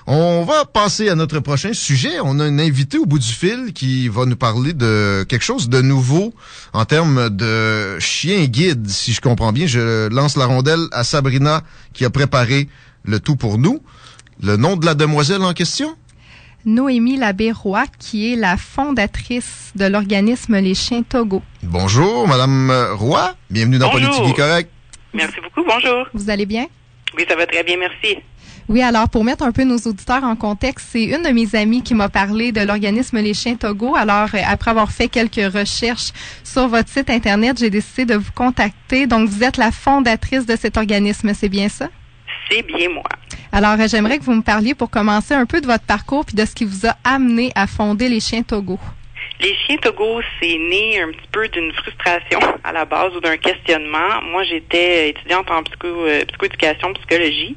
On va passer à notre prochain sujet. On a un invité au bout du fil qui va nous parler de quelque chose de nouveau en termes de chien guide. Si je comprends bien, je lance la rondelle à Sabrina qui a préparé le tout pour nous. Le nom de la demoiselle en question? Noémie Labbé-Roy, qui est la fondatrice de l'organisme Les Chiens Togo. Bonjour, Madame Roy. Bienvenue dans Politique Correct. Merci beaucoup, bonjour. Vous allez bien? Oui, ça va très bien, merci. Oui, alors pour mettre un peu nos auditeurs en contexte, c'est une de mes amies qui m'a parlé de l'organisme Les Chiens Togo. Alors, après avoir fait quelques recherches sur votre site Internet, j'ai décidé de vous contacter. Donc, vous êtes la fondatrice de cet organisme, c'est bien ça? C'est bien moi. Alors, j'aimerais que vous me parliez pour commencer un peu de votre parcours puis de ce qui vous a amené à fonder Les Chiens Togo. Les Chiens Togo, c'est né un petit peu d'une frustration à la base ou d'un questionnement. Moi, j'étais étudiante en psychoéducation, psychologie,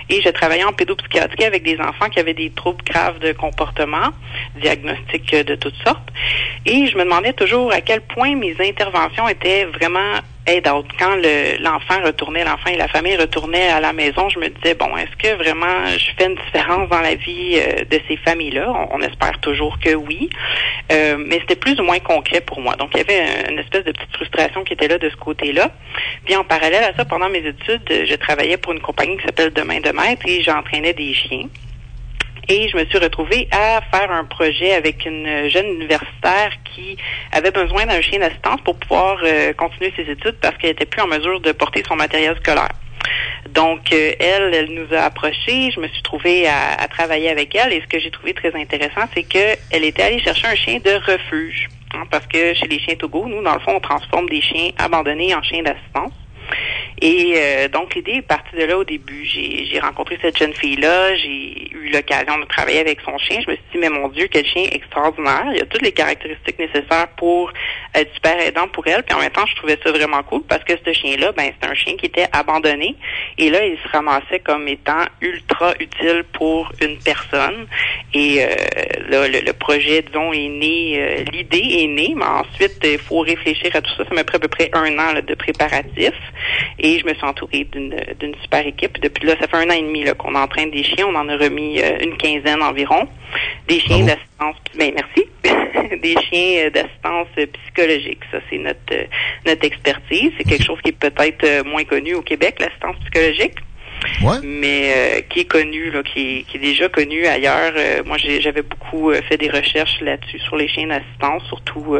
et je travaillais en pédopsychiatrie avec des enfants qui avaient des troubles graves de comportement, diagnostics de toutes sortes. Et je me demandais toujours à quel point mes interventions étaient vraiment aidantes. Quand l'enfant et la famille retournaient à la maison, je me disais, bon, est-ce que vraiment je fais une différence dans la vie de ces familles-là? On espère toujours que oui. Mais c'était plus ou moins concret pour moi. Donc, il y avait une espèce de petite frustration qui était là de ce côté-là. Puis, en parallèle à ça, pendant mes études, je travaillais pour une compagnie qui s'appelle Demain de Maître et j'entraînais des chiens. Et je me suis retrouvée à faire un projet avec une jeune universitaire qui avait besoin d'un chien d'assistance pour pouvoir continuer ses études parce qu'elle était plus en mesure de porter son matériel scolaire. Donc, elle nous a approchés. Je me suis trouvée à travailler avec elle. Et ce que j'ai trouvé très intéressant, c'est qu'elle était allée chercher un chien de refuge. Hein, parce que chez les Chiens Togo, nous, dans le fond, on transforme des chiens abandonnés en chiens d'assistance. Et donc, l'idée est partie de là au début. J'ai rencontré cette jeune fille-là, j'ai eu l'occasion de travailler avec son chien. Je me suis dit, mais mon Dieu, quel chien extraordinaire. Il a toutes les caractéristiques nécessaires pour être super aidant pour elle. Puis en même temps, je trouvais ça vraiment cool parce que ce chien-là, c'est un chien qui était abandonné. Et là, il se ramassait comme étant ultra utile pour une personne. Et là, le projet, disons, est né, l'idée est née, mais ensuite, il faut réfléchir à tout ça. Ça m'a pris à peu près 1 an là, de préparatifs. Et je me suis entourée d'une super équipe. Depuis là, ça fait 1 an et demi là, qu'on entraîne des chiens. On en a remis une quinzaine environ. Des chiens d'assistance, merci. Des chiens d'assistance psychologique. Ça, c'est notre expertise. C'est quelque chose qui est peut-être moins connu au Québec, l'assistance psychologique. Ouais. Mais qui est connu, là, qui est déjà connu ailleurs. Moi, j'avais beaucoup fait des recherches là-dessus sur les chiens d'assistance, surtout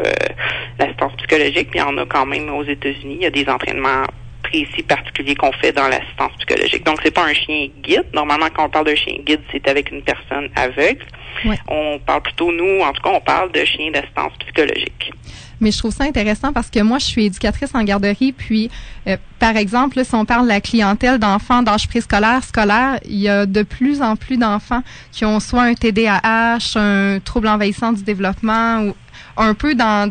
l'assistance psychologique. Puis il y en a quand même aux États-Unis. Il y a des entraînements précis particuliers qu'on fait dans l'assistance psychologique. Donc, c'est pas un chien guide. Normalement, quand on parle de chien guide, c'est avec une personne aveugle. Ouais. On parle plutôt, nous, en tout cas, on parle de chien d'assistance psychologique. Mais je trouve ça intéressant parce que moi, je suis éducatrice en garderie, puis par exemple, là, si on parle de la clientèle d'enfants d'âge préscolaire, scolaire, il y a de plus en plus d'enfants qui ont soit un TDAH, un trouble envahissant du développement, ou un peu dans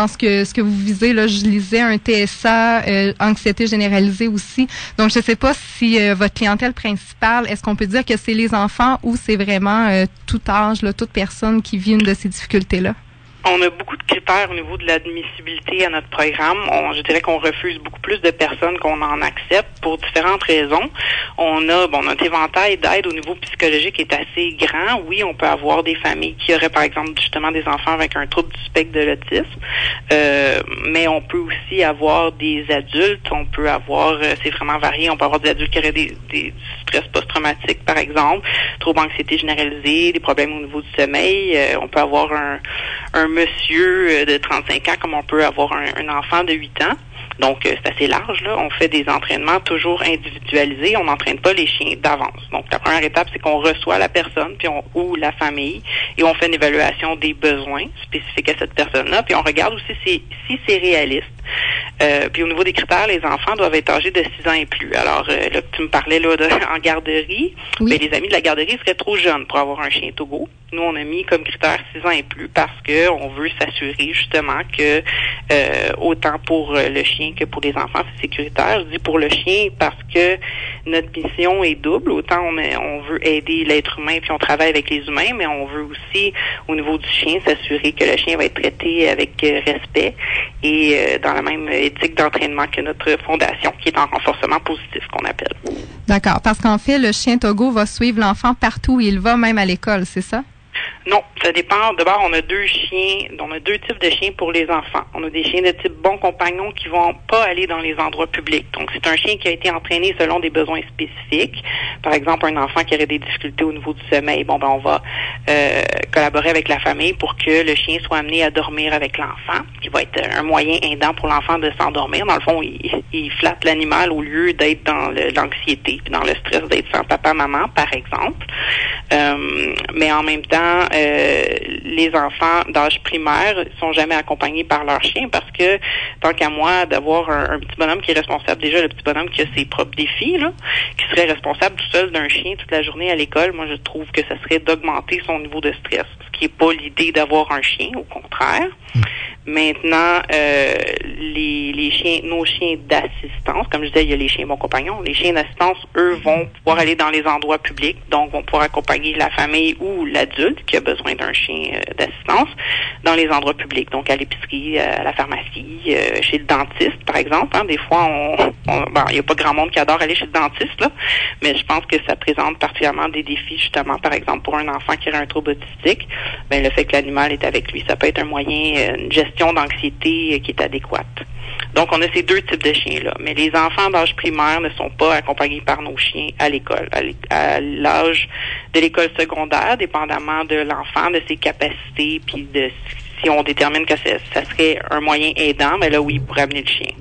ce que vous visez, là, je lisais un TSA, anxiété généralisée aussi. Donc, je ne sais pas si votre clientèle principale, est-ce qu'on peut dire que c'est les enfants ou c'est vraiment tout âge, là, toute personne qui vit une de ces difficultés-là? On a beaucoup de critères au niveau de l'admissibilité à notre programme. Je dirais qu'on refuse beaucoup plus de personnes qu'on en accepte pour différentes raisons. Notre éventail d'aide au niveau psychologique est assez grand. Oui, on peut avoir des familles qui auraient, par exemple, justement des enfants avec un trouble du spectre de l'autisme. Mais on peut aussi avoir des adultes. On peut avoir, c'est vraiment varié. On peut avoir des adultes qui auraient du stress post-traumatique, par exemple, trouble anxiété généralisée, des problèmes au niveau du sommeil. On peut avoir un monsieur de 35 ans comme on peut avoir un enfant de 8 ans. Donc, c'est assez large, là. On fait des entraînements toujours individualisés. On n'entraîne pas les chiens d'avance. Donc, la première étape, c'est qu'on reçoit la personne ou la famille et on fait une évaluation des besoins spécifiques à cette personne-là. Puis, on regarde aussi si c'est réaliste. Puis, au niveau des critères, les enfants doivent être âgés de 6 ans et plus. Alors, là, tu me parlais là en garderie. Oui. Mais les amis de la garderie seraient trop jeunes pour avoir un chien Togo. Nous, on a mis comme critère 6 ans et plus parce que on veut s'assurer justement que autant pour le chien que pour les enfants, c'est sécuritaire. Je dis pour le chien parce que notre mission est double. Autant on veut aider l'être humain puis on travaille avec les humains, mais on veut aussi, au niveau du chien, s'assurer que le chien va être traité avec respect et dans la même éthique d'entraînement que notre fondation, qui est en renforcement positif, qu'on appelle. D'accord, parce qu'en fait, le chien Togo va suivre l'enfant partout où il va, même à l'école, c'est ça? Non, ça dépend. D'abord, on a deux types de chiens pour les enfants. On a des chiens de type bon compagnon qui vont pas aller dans les endroits publics. Donc, c'est un chien qui a été entraîné selon des besoins spécifiques. Par exemple, un enfant qui aurait des difficultés au niveau du sommeil. Bon, ben, on va collaborer avec la famille pour que le chien soit amené à dormir avec l'enfant, qui va être un moyen aidant pour l'enfant de s'endormir. Dans le fond, il flatte l'animal au lieu d'être dans l'anxiété puis dans le stress d'être sans papa-maman, par exemple. Mais en même temps, les enfants d'âge primaire sont jamais accompagnés par leur chien parce que, tant qu'à moi, d'avoir un petit bonhomme qui est responsable, déjà le petit bonhomme qui a ses propres défis, là, qui serait responsable tout seul d'un chien toute la journée à l'école, moi je trouve que ça serait d'augmenter son niveau de stress, ce qui est pas l'idée d'avoir un chien, au contraire. Maintenant, nos chiens d'assistance, comme je disais, il y a les chiens bons compagnons. Les chiens d'assistance, eux, vont pouvoir aller dans les endroits publics, donc vont pouvoir accompagner la famille ou l'adulte qui a besoin d'un chien d'assistance dans les endroits publics, donc à l'épicerie, à la pharmacie, chez le dentiste, par exemple. Hein. Des fois, il n'y a pas grand monde qui adore aller chez le dentiste, là, mais je pense que ça présente particulièrement des défis, justement, par exemple, pour un enfant qui aurait un trouble autistique, ben, le fait que l'animal est avec lui, ça peut être un moyen, une gestion d'anxiété qui est adéquate. Donc, on a ces deux types de chiens-là. Mais les enfants d'âge primaire ne sont pas accompagnés par nos chiens à l'école. À l'âge de l'école secondaire, dépendamment de l'enfant, de ses capacités, puis de si on détermine que ça serait un moyen aidant, mais là, oui, pour amener le chien.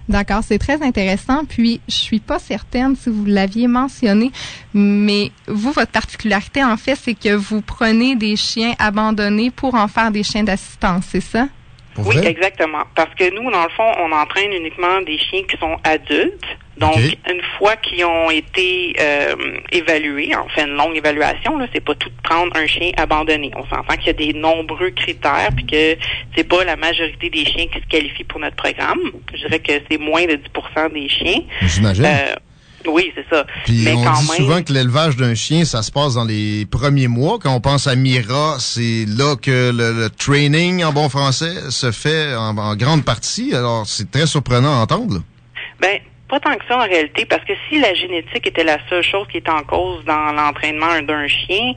D'accord, c'est très intéressant. Puis, je suis pas certaine si vous l'aviez mentionné, mais vous, votre particularité, en fait, c'est que vous prenez des chiens abandonnés pour en faire des chiens d'assistance, c'est ça? Oui, exactement. Parce que nous, dans le fond, on entraîne uniquement des chiens qui sont adultes. Donc, une fois qu'ils ont été évalués, on fait une longue évaluation, là, c'est pas tout de prendre un chien abandonné. On s'entend qu'il y a des nombreux critères puis que c'est pas la majorité des chiens qui se qualifient pour notre programme. Je dirais que c'est moins de 10% des chiens. J'imagine. Oui, c'est ça. Puis mais on dit souvent que l'élevage d'un chien, ça se passe dans les premiers mois. Quand on pense à Mira, c'est là que le training, en bon français, se fait en grande partie. Alors, c'est très surprenant à entendre. Là. Ben, pas tant que ça en réalité, parce que si la génétique était la seule chose qui est en cause dans l'entraînement d'un chien,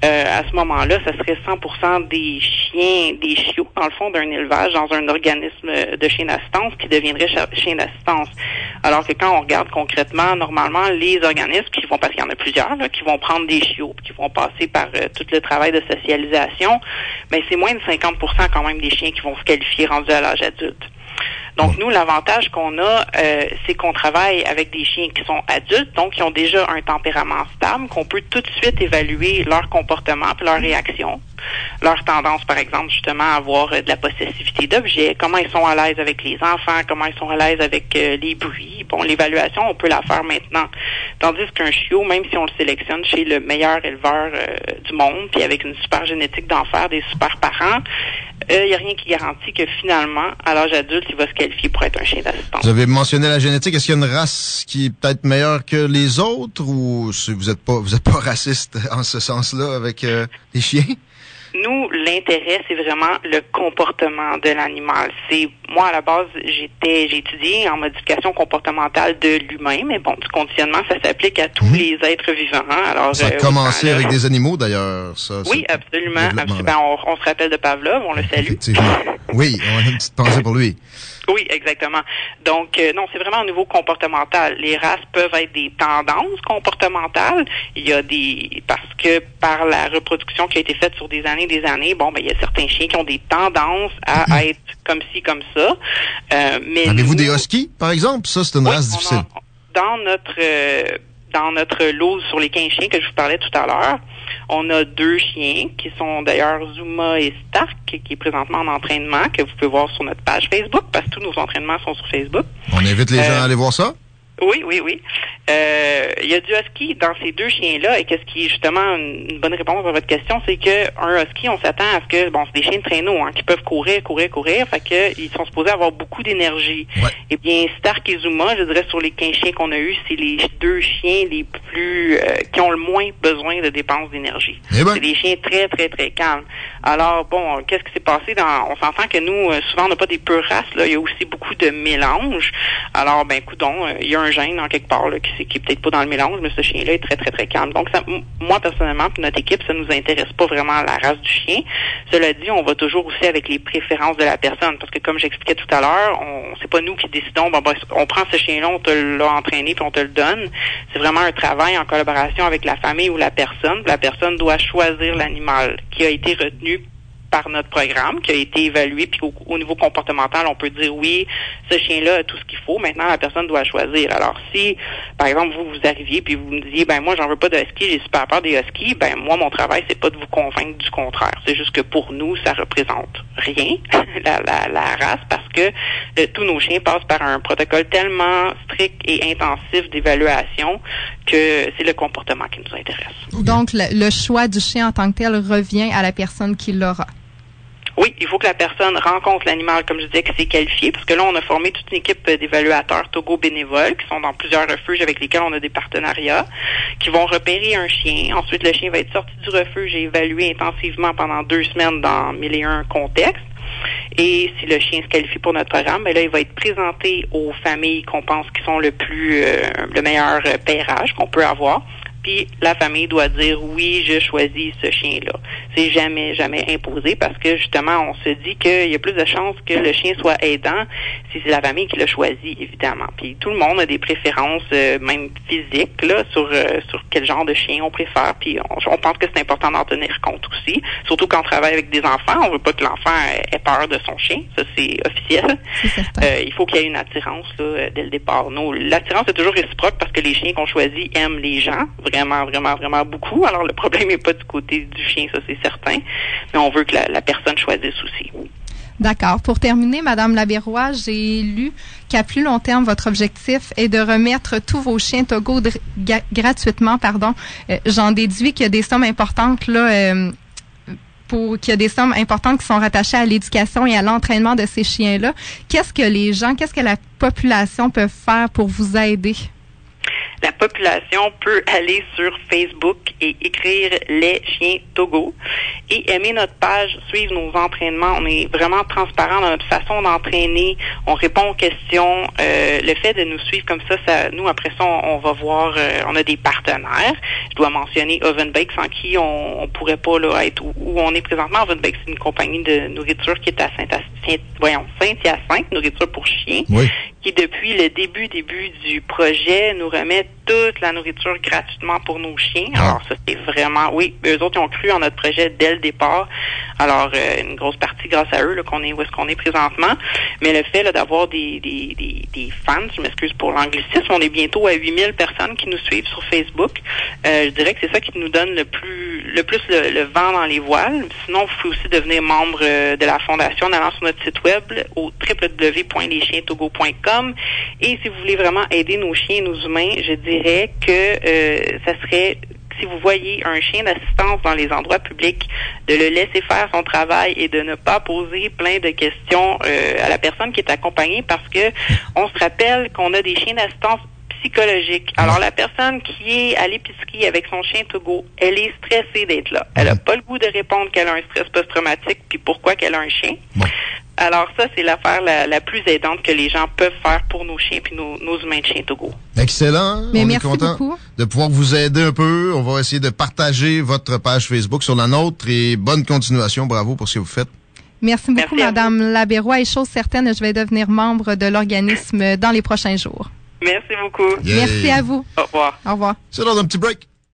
à ce moment-là, ça serait 100% des chiots, dans le fond, d'un élevage dans un organisme de chien d'assistance qui deviendrait chien d'assistance. Alors que quand on regarde concrètement, normalement, les organismes qui vont, parce qu'il y en a plusieurs, là, qui vont prendre des chiots, qui vont passer par tout le travail de socialisation, ben c'est moins de 50% quand même des chiens qui vont se qualifier rendus à l'âge adulte. Donc, nous, l'avantage qu'on a, c'est qu'on travaille avec des chiens qui sont adultes, donc qui ont déjà un tempérament stable, qu'on peut tout de suite évaluer leur comportement et leur réaction. Leur tendance, par exemple, justement, à avoir de la possessivité d'objets, comment ils sont à l'aise avec les enfants, comment ils sont à l'aise avec les bruits. Bon, l'évaluation, on peut la faire maintenant. Tandis qu'un chiot, même si on le sélectionne chez le meilleur éleveur du monde, puis avec une super génétique d'enfer, des super parents, il n'y a rien qui garantit que finalement, à l'âge adulte, il va se qualifier pour être un chien d'assistance. Vous avez mentionné la génétique. Est-ce qu'il y a une race qui est peut-être meilleure que les autres ou vous êtes pas raciste en ce sens-là avec les chiens? Nous, l'intérêt, c'est vraiment le comportement de l'animal. Moi, à la base, j'ai étudié en modification comportementale de l'humain, mais bon, du conditionnement, ça s'applique à tous les êtres vivants. Alors, ça a commencé avec des animaux, d'ailleurs. Ça, oui, absolument. On se rappelle de Pavlov, on le salue. Oui, on a une petite pensée pour lui. Oui, exactement. Donc, non, c'est vraiment au niveau comportemental. Les races peuvent être des tendances comportementales. Il y a parce que par la reproduction qui a été faite sur des années, bon, ben, il y a certains chiens qui ont des tendances à être comme ci, comme ça. Mais avez-vous des huskies, par exemple? Ça, c'est une race difficile. Dans notre lot sur les 15 chiens que je vous parlais tout à l'heure, on a 2 chiens qui sont d'ailleurs Zuma et Stark, qui est présentement en entraînement, que vous pouvez voir sur notre page Facebook, parce que tous nos entraînements sont sur Facebook. On invite les gens à aller voir ça? Oui. Il y a du husky dans ces deux chiens-là, et qu'est-ce qui est justement une bonne réponse à votre question, c'est que un husky, on s'attend à ce que, bon, c'est des chiens de traîneau, qui peuvent courir, fait que ils sont supposés avoir beaucoup d'énergie. Ouais. Eh bien, Stark et Zuma, je dirais, sur les 15 chiens qu'on a eus, c'est les deux chiens les plus qui ont le moins besoin de dépenses d'énergie. C'est des chiens très, très, très calmes. Alors, bon, qu'est-ce qui s'est passé on s'entend que nous, souvent, on n'a pas des pures races, là. Il y a aussi beaucoup de mélanges. Alors, ben, coudonc, il y a un gène, en quelque part, là, qui est peut-être pas dans le mélange, mais ce chien-là est très, très, très calme. Donc, moi, personnellement, puis notre équipe, ça nous intéresse pas vraiment la race du chien. Cela dit, on va toujours aussi avec les préférences de la personne, parce que comme j'expliquais tout à l'heure, c'est pas nous qui décidons, on prend ce chien-là, on te l'a entraîné, puis on te le donne. C'est vraiment un travail en collaboration avec la famille ou la personne. La personne doit choisir l'animal qui a été retenu par notre programme, qui a été évalué, puis au niveau comportemental, on peut dire oui, ce chien-là a tout ce qu'il faut. Maintenant, la personne doit choisir. Alors, si, par exemple, vous arriviez puis vous me disiez, ben moi, j'en veux pas de husky, j'ai super peur des huskies, ben moi, mon travail, c'est pas de vous convaincre du contraire. C'est juste que pour nous, ça représente rien, la race, parce que tous nos chiens passent par un protocole tellement strict et intensif d'évaluation que c'est le comportement qui nous intéresse. Okay. Donc, le choix du chien en tant que tel revient à la personne qui l'aura. Oui, il faut que la personne rencontre l'animal, comme je disais, qui s'est qualifié, parce que là, on a formé toute une équipe d'évaluateurs Togo bénévoles qui sont dans plusieurs refuges avec lesquels on a des partenariats, qui vont repérer un chien. Ensuite, le chien va être sorti du refuge et évalué intensivement pendant 2 semaines dans 1001 contextes. Et si le chien se qualifie pour notre programme, ben là, il va être présenté aux familles qu'on pense qui sont le meilleur pairage qu'on peut avoir. Puis la famille doit dire oui, je choisis ce chien-là. C'est jamais imposé parce que justement, on se dit qu'il y a plus de chances que le chien soit aidant si c'est la famille qui le choisit, évidemment. Puis tout le monde a des préférences, même physiques, là, sur quel genre de chien on préfère. Puis on pense que c'est important d'en tenir compte aussi. Surtout quand on travaille avec des enfants, on veut pas que l'enfant ait peur de son chien. Ça, c'est officiel. C'est certain. Il faut qu'il y ait une attirance là, dès le départ. L'attirance est toujours réciproque parce que les chiens qu'on choisit aiment les gens. Vraiment beaucoup. Alors, le problème n'est pas du côté du chien, ça c'est certain, mais on veut que la personne choisisse aussi. D'accord. Pour terminer, Madame Labérois, j'ai lu qu'à plus long terme, votre objectif est de remettre tous vos chiens Togo gratuitement. J'en déduis qu'il y a des sommes importantes là. Qu'il y a des sommes importantes qui sont rattachées à l'éducation et à l'entraînement de ces chiens-là. Qu'est-ce que la population peut faire pour vous aider? La population peut aller sur Facebook et écrire Les Chiens Togo et aimer notre page, suivre nos entraînements. On est vraiment transparent dans notre façon d'entraîner. On répond aux questions. Le fait de nous suivre comme ça, nous, après ça, on va voir, on a des partenaires. Je dois mentionner Ovenbake, sans qui on pourrait pas là, être où on est présentement. Ovenbake, c'est une compagnie de nourriture qui est à Saint-Hyacinthe, nourriture pour chiens, oui, qui depuis le début du projet nous remet toute la nourriture gratuitement pour nos chiens. Alors ça, c'est vraiment, oui, eux autres, ils ont cru en notre projet dès le départ. Alors, une grosse partie grâce à eux, là, qu'on est où est-ce qu'on est présentement. Mais le fait, là, d'avoir des fans, je m'excuse pour l'anglicisme, on est bientôt à 8000 personnes qui nous suivent sur Facebook. Je dirais que c'est ça qui nous donne le plus le vent dans les voiles. Sinon, vous pouvez aussi devenir membre de la fondation en allant sur notre site web au www.leschienstogo.com. Et si vous voulez vraiment aider nos chiens et nos humains, je dirais que ça serait, si vous voyez un chien d'assistance dans les endroits publics, de le laisser faire son travail et de ne pas poser plein de questions à la personne qui est accompagnée, parce que on se rappelle qu'on a des chiens d'assistance psychologique. Alors, la personne qui est à l'épicerie avec son chien Togo, elle est stressée d'être là. Elle n'a pas le goût de répondre qu'elle a un stress post-traumatique, puis pourquoi qu'elle a un chien. Bon. Alors ça, c'est l'affaire la plus aidante que les gens peuvent faire pour nos chiens puis nos humains de chien Togo. Excellent. Mais on merci est content beaucoup de pouvoir vous aider un peu. On va essayer de partager votre page Facebook sur la nôtre et bonne continuation. Bravo pour ce que vous faites. Merci beaucoup, Madame Labérois. Et chose certaine, je vais devenir membre de l'organisme dans les prochains jours. Merci beaucoup. Yeah. Merci à vous. Au revoir. Au revoir. C'est dans un petit break.